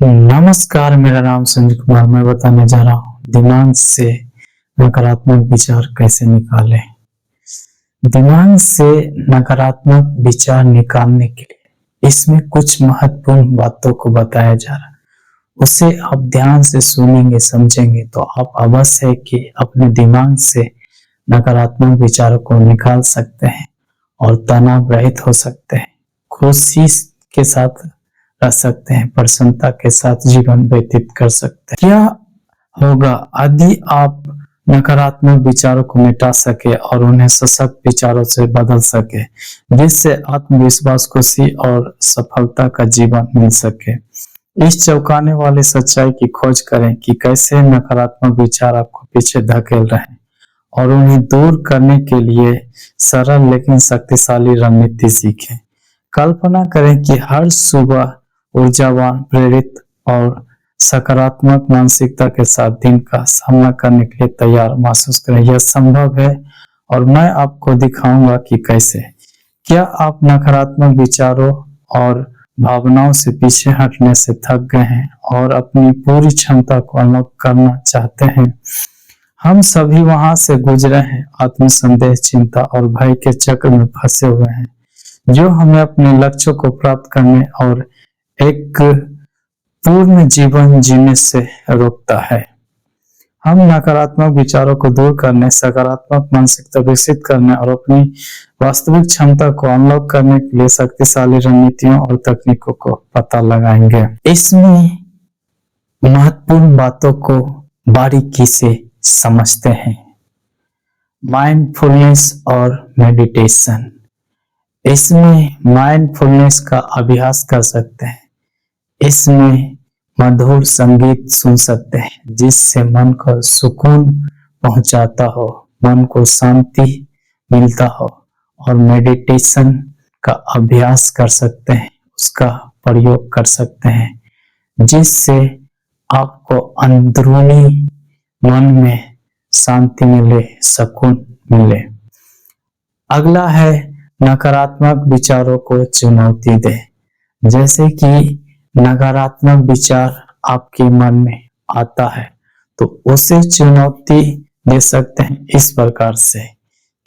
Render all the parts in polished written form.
नमस्कार, मेरा नाम संजय कुमार। मैं बताने जा रहा हूँ दिमाग से नकारात्मक विचार कैसे निकालें। दिमाग से नकारात्मक विचार निकालने के लिए इसमें कुछ महत्वपूर्ण बातों को बताया जा रहा है। उसे आप ध्यान से सुनेंगे, समझेंगे तो आप अवश्य है कि अपने दिमाग से नकारात्मक विचारों को निकाल सकते हैं और तनाव रहित हो सकते हैं, खुशी के साथ रह सकते हैं, प्रसन्नता के साथ जीवन व्यतीत कर सकते हैं। क्या होगा यदि आप नकारात्मक विचारों को मिटा सके और उन्हें सशक्त विचारों से बदल सके, जिससे आत्मविश्वास, खुशी और सफलता का जीवन मिल सके। इस चौंकाने वाली सच्चाई की खोज करें कि कैसे नकारात्मक विचार आपको पीछे धकेल रहे हैं और उन्हें दूर करने के लिए सरल लेकिन शक्तिशाली रणनीति सीखें। कल्पना करें कि हर सुबह ऊर्जावान, प्रेरित और सकारात्मक मानसिकता के साथ दिन का सामना करने के लिए तैयार महसूस करें। यह संभव है और मैं आपको दिखाऊंगा कि कैसे। क्या आप नकारात्मक विचारों और भावनाओं से पीछे हटने से थक गए हैं और अपनी पूरी क्षमता को अनलॉक करना चाहते हैं? हम सभी वहां से गुजरे हैं, आत्मसंदेह, चिंता और भय के चक्र में फंसे हुए हैं, जो हमें अपने लक्ष्यों को प्राप्त करने और एक पूर्ण जीवन जीने से रोकता है। हम नकारात्मक विचारों को दूर करने, सकारात्मक मानसिकता विकसित करने और अपनी वास्तविक क्षमता को अनलॉक करने के लिए शक्तिशाली रणनीतियों और तकनीकों को पता लगाएंगे। इसमें महत्वपूर्ण बातों को बारीकी से समझते हैं। माइंडफुलनेस और मेडिटेशन। इसमें माइंडफुलनेस का अभ्यास कर सकते हैं। इसमें मधुर संगीत सुन सकते हैं जिससे मन को सुकून पहुंचाता हो, मन को शांति मिलता हो, और मेडिटेशन का अभ्यास कर सकते हैं, उसका प्रयोग कर सकते हैं जिससे आपको अंदरूनी मन में शांति मिले, सुकून मिले। अगला है नकारात्मक विचारों को चुनौती दे। जैसे कि नकारात्मक विचार आपके मन में आता है तो उसे चुनौती दे सकते हैं इस प्रकार से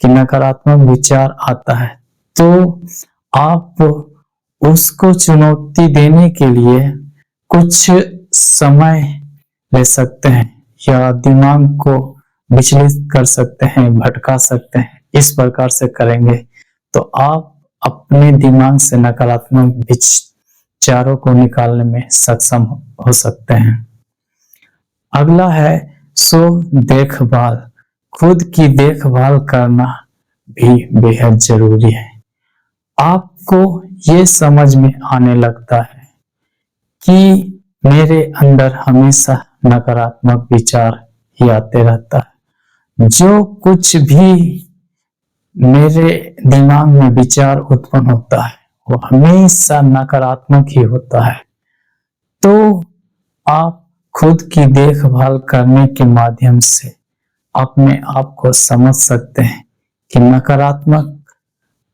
कि नकारात्मक विचार आता है तो आप उसको चुनौती देने के लिए कुछ समय ले सकते हैं या दिमाग को विचलित कर सकते हैं, भटका सकते हैं। इस प्रकार से करेंगे तो आप अपने दिमाग से नकारात्मक विचारों को निकालने में सक्षम हो सकते हैं। अगला है स्व देखभाल। खुद की देखभाल करना भी बेहद जरूरी है। आपको ये समझ में आने लगता है कि मेरे अंदर हमेशा नकारात्मक विचार ही आते रहता है। जो कुछ भी मेरे दिमाग में विचार उत्पन्न होता है वो हमेशा नकारात्मक ही होता है। तो आप खुद की देखभाल करने के माध्यम से अपने आप को समझ सकते हैं कि नकारात्मक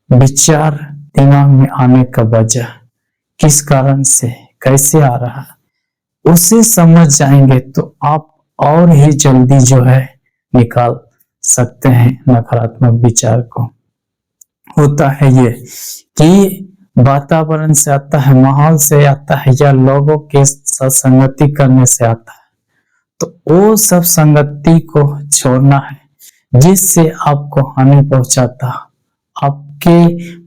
विचार दिमाग में आने का वजह किस कारण से, कैसे आ रहा है, उसे समझ जाएंगे तो आप और ही जल्दी जो है निकाल सकते हैं नकारात्मक विचार को। होता है ये कि वातावरण से आता है, माहौल से आता है या लोगों के साथ संगति करने से आता है, तो वो सब संगति को छोड़ना है जिससे आपको हानि पहुंचाता, आपके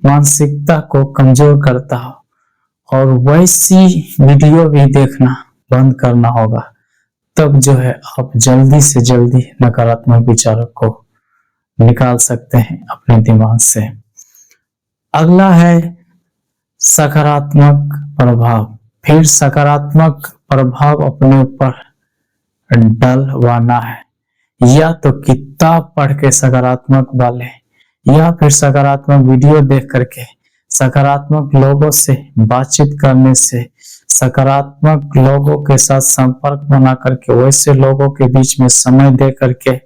मानसिकता को कमजोर करता हो, और वैसी वीडियो भी देखना बंद करना होगा। तब जो है आप जल्दी से जल्दी नकारात्मक विचारों को निकाल सकते हैं अपने दिमाग से। अगला है सकारात्मक प्रभाव। फिर सकारात्मक प्रभाव अपने ऊपर डलवाना है, या तो किताब पढ़ के सकारात्मक वाले, या फिर सकारात्मक वीडियो देख करके, सकारात्मक लोगों से बातचीत करने से, सकारात्मक लोगों के साथ संपर्क बना करके, वैसे लोगों के बीच में समय दे करके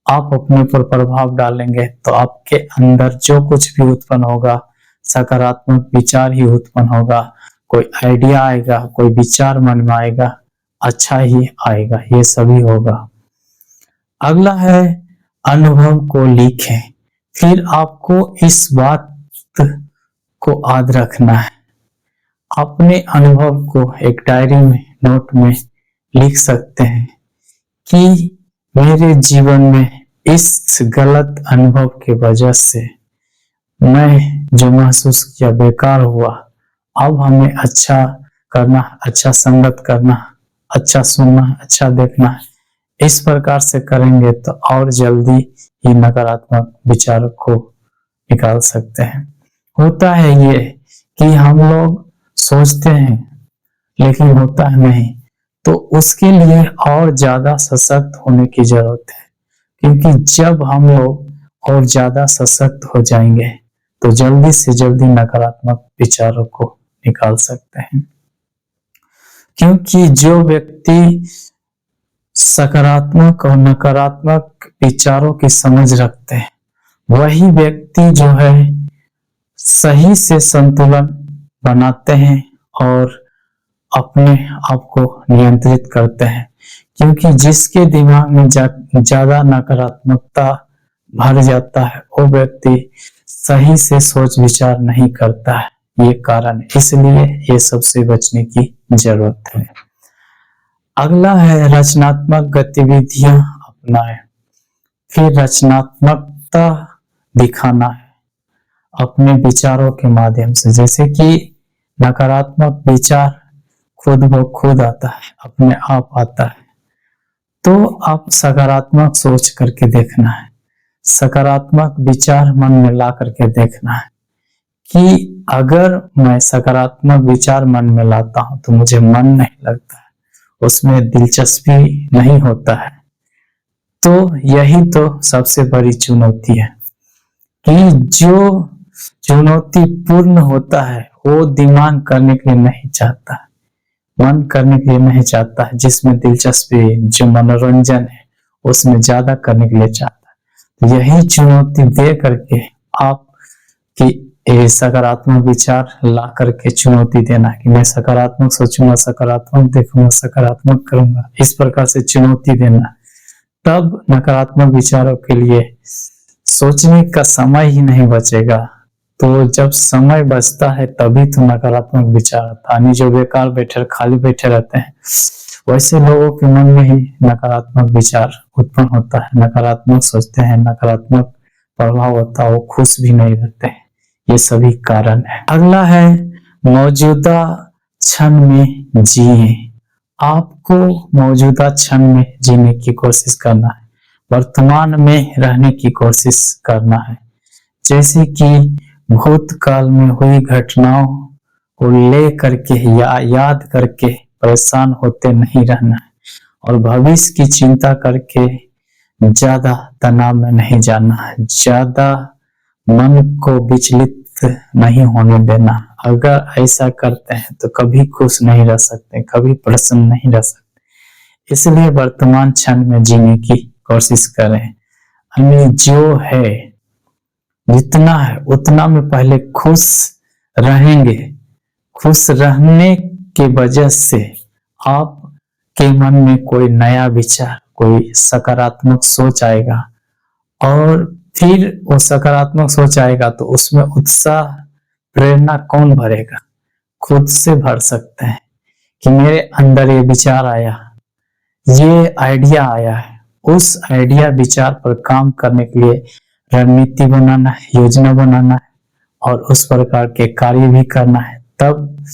आप अपने पर प्रभाव डालेंगे तो आपके अंदर जो कुछ भी उत्पन्न होगा सकारात्मक विचार ही उत्पन्न होगा। कोई आइडिया आएगा, कोई विचार मन में आएगा, अच्छा ही आएगा, ये सभी होगा। अगला है अनुभव को लिखें। फिर आपको इस बात को याद रखना है, अपने अनुभव को एक डायरी में, नोट में लिख सकते हैं कि मेरे जीवन में इस गलत अनुभव की वजह से मैं जो महसूस किया बेकार हुआ, अब हमें अच्छा करना, अच्छा संगत करना, अच्छा सुनना, अच्छा देखना, इस प्रकार से करेंगे तो और जल्दी ही नकारात्मक विचारों को निकाल सकते हैं। होता है ये कि हम लोग सोचते हैं लेकिन होता है नहीं, तो उसके लिए और ज्यादा सशक्त होने की जरूरत है, क्योंकि जब हम लोग और ज्यादा सशक्त हो जाएंगे तो जल्दी से जल्दी नकारात्मक विचारों को निकाल सकते हैं। क्योंकि जो व्यक्ति सकारात्मक और नकारात्मक विचारों की समझ रखते हैं, वही व्यक्ति जो है सही से संतुलन बनाते हैं और अपने आप को नियंत्रित करते हैं। क्योंकि जिसके दिमाग में ज्यादा नकारात्मकता भर जाता है, वो व्यक्ति सही से सोच विचार नहीं करता है, ये कारण है। इसलिए ये सबसे बचने की जरूरत है। अगला है रचनात्मक गतिविधियां अपनाएं। फिर रचनात्मकता दिखाना है अपने विचारों के माध्यम से। जैसे कि नकारात्मक विचार खुद ब खुद आता है, अपने आप आता है, तो आप सकारात्मक सोच करके देखना है, सकारात्मक विचार मन में ला करके देखना है कि अगर मैं सकारात्मक विचार मन में लाता हूं तो मुझे मन नहीं लगता है, उसमें दिलचस्पी नहीं होता है। तो यही तो सबसे बड़ी चुनौती है कि जो चुनौती पूर्ण होता है वो दिमाग करने के लिए नहीं चाहता, मन करने के लिए नहीं चाहता है, जिसमें दिलचस्पी, जो मनोरंजन है उसमें ज्यादा करने के लिए चाहता है। तो यही चुनौती दे करके आप कि सकारात्मक विचार ला करके चुनौती देना कि मैं सकारात्मक सोचूंगा, सकारात्मक देखूंगा, सकारात्मक करूंगा, इस प्रकार से चुनौती देना। तब नकारात्मक विचारों के लिए सोचने का समय ही नहीं बचेगा। तो जब समय बचता है तभी तो नकारात्मक विचार आता है। जो बेकार बैठे, खाली बैठे रहते हैं, वैसे लोगों के मन में ही नकारात्मक विचार उत्पन्न होता है, नकारात्मक सोचते हैं, नकारात्मक प्रभाव होता है, वो खुश भी नहीं रहते हैं। ये सभी कारण है। अगला है मौजूदा क्षण में जिए। आपको मौजूदा क्षण में जीने की कोशिश करना है, वर्तमान में रहने की कोशिश करना है। जैसे कि भूतकाल में हुई घटनाओं को ले करके या याद करके परेशान होते नहीं रहना है, और भविष्य की चिंता करके ज्यादा तनाव में नहीं जाना है, ज्यादा मन को विचलित नहीं होने देना। अगर ऐसा करते हैं तो कभी खुश नहीं रह सकते, कभी प्रसन्न नहीं रह सकते। इसलिए वर्तमान क्षण में जीने की कोशिश करें। हमें जो है, जितना है उतना में पहले खुश रहेंगे। खुश रहने के वजह से आपके मन में कोई नया विचार, कोई सकारात्मक सोच आएगा, और फिर वो सकारात्मक सोच आएगा तो उसमें उत्साह, प्रेरणा कौन भरेगा? खुद से भर सकते हैं कि मेरे अंदर ये विचार आया, ये आइडिया आया है। उस आइडिया विचार पर काम करने के लिए रणनीति बनाना है, योजना बनाना है, और उस प्रकार के कार्य भी करना है। तब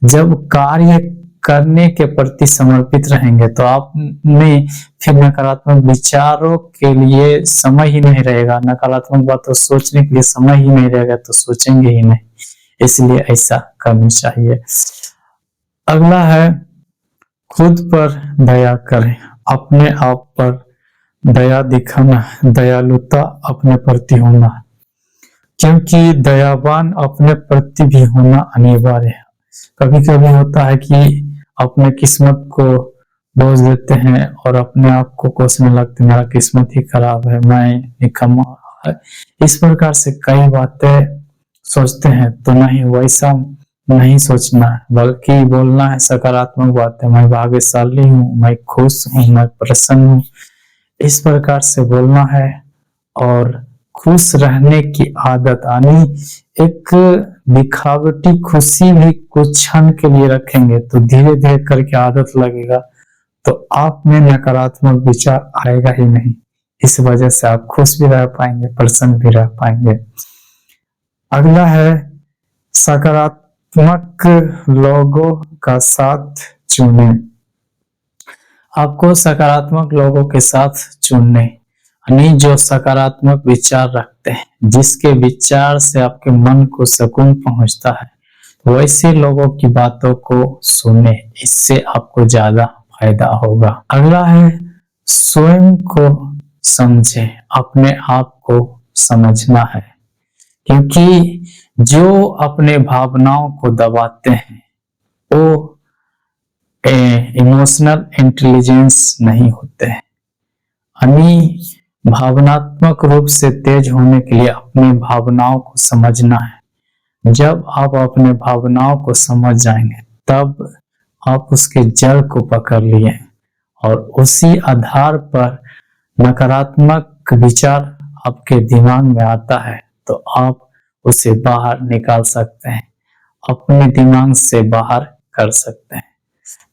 जब कार्य करने के प्रति समर्पित रहेंगे तो आप में फिर नकारात्मक विचारों के लिए समय ही नहीं रहेगा, नकारात्मक बातों सोचने के लिए समय ही नहीं रहेगा, तो सोचेंगे ही नहीं। इसलिए ऐसा करना चाहिए। अगला है खुद पर दया करें, अपने आप पर दया दिखाना, दयालुता अपने प्रति होना, क्योंकि दयावान अपने प्रति भी होना अनिवार्य है। कभी कभी होता है कि अपने किस्मत को दोष देते हैं और अपने आप को कोसने लगते, मेरा किस्मत ही खराब है, मैं निकम्मा है, इस प्रकार से कई बातें सोचते हैं। तो नहीं, वैसा नहीं सोचना है, बल्कि बोलना है सकारात्मक बातें। मैं भाग्यशाली हूँ, मैं खुश हूँ, मैं प्रसन्न हूँ, इस प्रकार से बोलना है। और खुश रहने की आदत, यानी एक दिखावटी खुशी भी कुछ क्षण के लिए रखेंगे तो धीरे धीरे करके आदत लगेगा, तो आप में नकारात्मक विचार आएगा ही नहीं। इस वजह से आप खुश भी रह पाएंगे, प्रसन्न भी रह पाएंगे। अगला है सकारात्मक लोगों का साथ चुने। आपको सकारात्मक लोगों के साथ चुनने, यानी जो सकारात्मक विचार रखते हैं, जिसके विचार से आपके मन को सुकून पहुंचता है, वैसे लोगों की बातों को सुने, इससे आपको ज्यादा फायदा होगा। अगला है स्वयं को समझे, अपने आप को समझना है, क्योंकि जो अपने भावनाओं को दबाते हैं वो इमोशनल इंटेलिजेंस नहीं होते हैं। यानी भावनात्मक रूप से तेज होने के लिए अपनी भावनाओं को समझना है। जब आप अपने भावनाओं को समझ जाएंगे तब आप उसके जड़ को पकड़ लिए और उसी आधार पर नकारात्मक विचार आपके दिमाग में आता है तो आप उसे बाहर निकाल सकते हैं, अपने दिमाग से बाहर कर सकते हैं।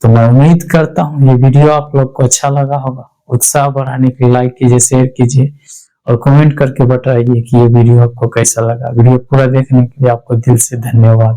तो मैं उम्मीद करता हूँ ये वीडियो आप लोग को अच्छा लगा होगा। उत्साह बढ़ाने के लिए लाइक कीजिए, शेयर कीजिए और कमेंट करके बताइए कि ये वीडियो आपको कैसा लगा। वीडियो पूरा देखने के लिए आपको दिल से धन्यवाद।